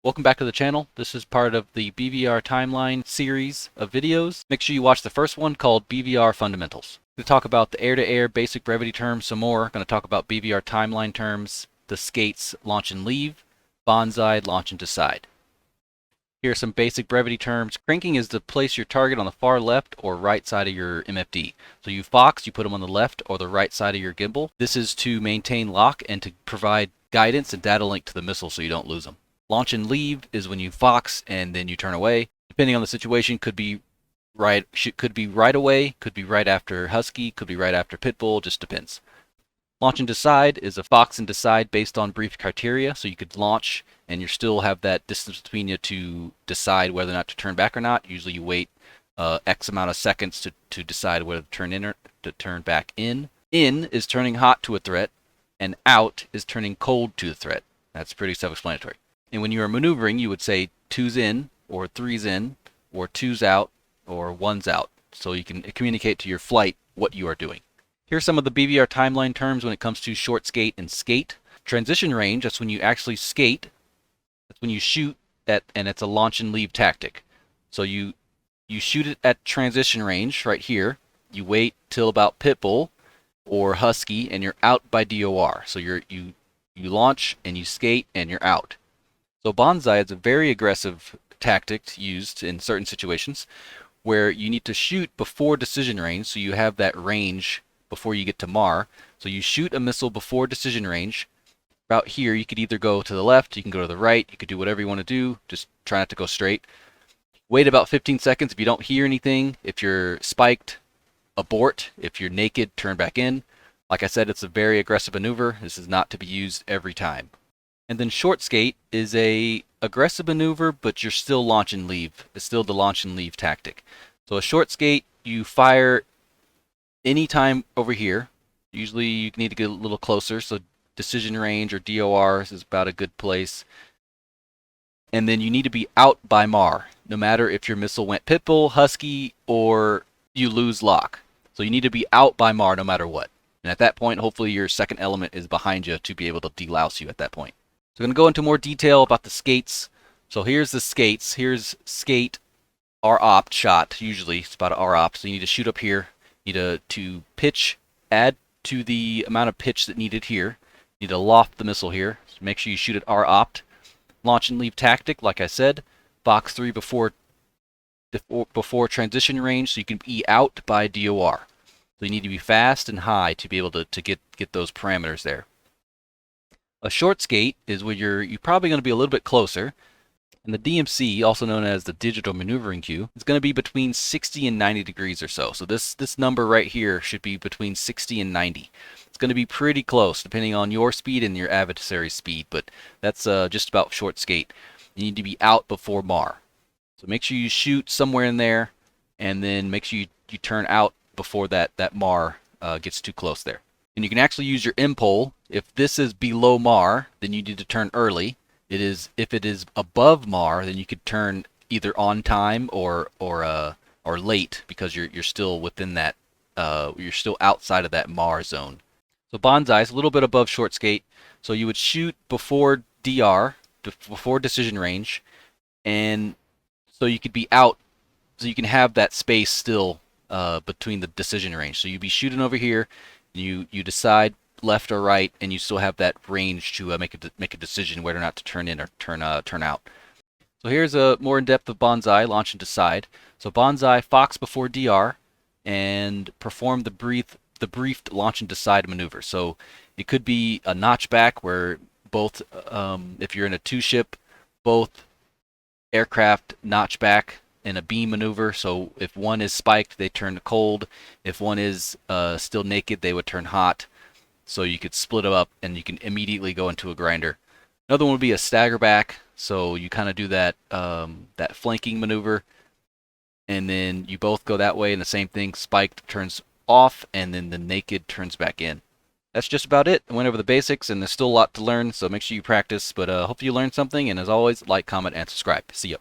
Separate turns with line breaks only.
Welcome back to the channel. This is part of the BVR Timeline series of videos. Make sure you watch the first one called BVR Fundamentals. We're going to talk about the air-to-air basic brevity terms some more. Going to talk about BVR Timeline Terms, the skates launch and leave, Banzai launch and decide. Here are some basic brevity terms. Cranking is to place your target on the far left or right side of your MFD. So you fox, you put them on the left or the right side of your gimbal. This is to maintain lock and to provide guidance and data link to the missile so you don't lose them. Launch and leave is when you fox and then you turn away. Depending on the situation, could be right away, could be right after Husky, could be right after Pitbull, just depends. Launch and decide is a fox and decide based on brief criteria, so you could launch and you still have that distance between you to decide whether or not to turn back or not. Usually you wait X amount of seconds to decide whether to turn in or to turn back in. In is turning hot to a threat, and out is turning cold to the threat. That's pretty self-explanatory. And when you are maneuvering, you would say 2's in, or 3's in, or 2's out, or 1's out. So you can communicate to your flight what you are doing. Here's some of the BVR timeline terms when it comes to short skate and skate. Transition range, that's when you actually skate. That's when you shoot at, and it's a launch and leave tactic. So you shoot it at transition range right here. You wait till about Pitbull or Husky, and you're out by DOR. So you launch and you skate and you're out. So Banzai is a very aggressive tactic used in certain situations where you need to shoot before decision range, so you have that range before you get to MAR. So you shoot a missile before decision range. About here, you could either go to the left, you can go to the right, you could do whatever you want to do, just try not to go straight. Wait about 15 seconds if you don't hear anything. If you're spiked, abort. If you're naked, turn back in. Like I said, it's a very aggressive maneuver. This is not to be used every time. And then short skate is a aggressive maneuver, but you're still launch and leave. It's still the launch and leave tactic. So a short skate, you fire anytime over here. Usually you need to get a little closer, so decision range or DOR is about a good place. And then you need to be out by MAR, no matter if your missile went Pitbull, Husky, or you lose lock. So you need to be out by MAR no matter what. And at that point, hopefully your second element is behind you to be able to delouse you at that point. So I'm going to go into more detail about the skates. So here's the skates. Here's skate R-opt shot. Usually it's about an R-opt. So you need to shoot up here. You need to pitch, add to the amount of pitch that needed here. You need to loft the missile here. So make sure you shoot at R-opt. Launch and leave tactic, like I said. Box 3 before transition range, so you can be out by DOR. So you need to be fast and high to be able to get those parameters there. A short skate is where you're probably going to be a little bit closer. And the DMC, also known as the digital maneuvering cue, is going to be between 60 and 90 degrees or so. So this number right here should be between 60 and 90. It's going to be pretty close depending on your speed and your adversary's speed, but that's just about short skate. You need to be out before MAR. So make sure you shoot somewhere in there, and then make sure you turn out before that MAR gets too close there. And you can actually use your impole. If this is below MAR, then you need to turn early. If it is above MAR, then you could turn either on time or late, because you're still within that you're still outside of that MAR zone. So Banzai is a little bit above short skate. So you would shoot before DR, before decision range, and so you could be out, so you can have that space still between the decision range. So you'd be shooting over here. You decide left or right, and you still have that range to make a decision whether or not to turn in or turn out. So here's a more in depth of Banzai, launch and decide. So Banzai, fox before DR, and perform the briefed launch and decide maneuver. So it could be a notchback where both, if you're in a two-ship, both aircraft notch back in a beam maneuver. So if one is spiked, they turn cold. If one is still naked, they would turn hot. So you could split them up and you can immediately go into a grinder. Another one would be a stagger back. So you kind of do that that flanking maneuver, and then you both go that way, and the same thing, spiked turns off, and then the naked turns back in. That's just about it. I went over the basics, and there's still a lot to learn, so make sure you practice. But hopefully you learned something, and as always, like, comment, and subscribe. See ya.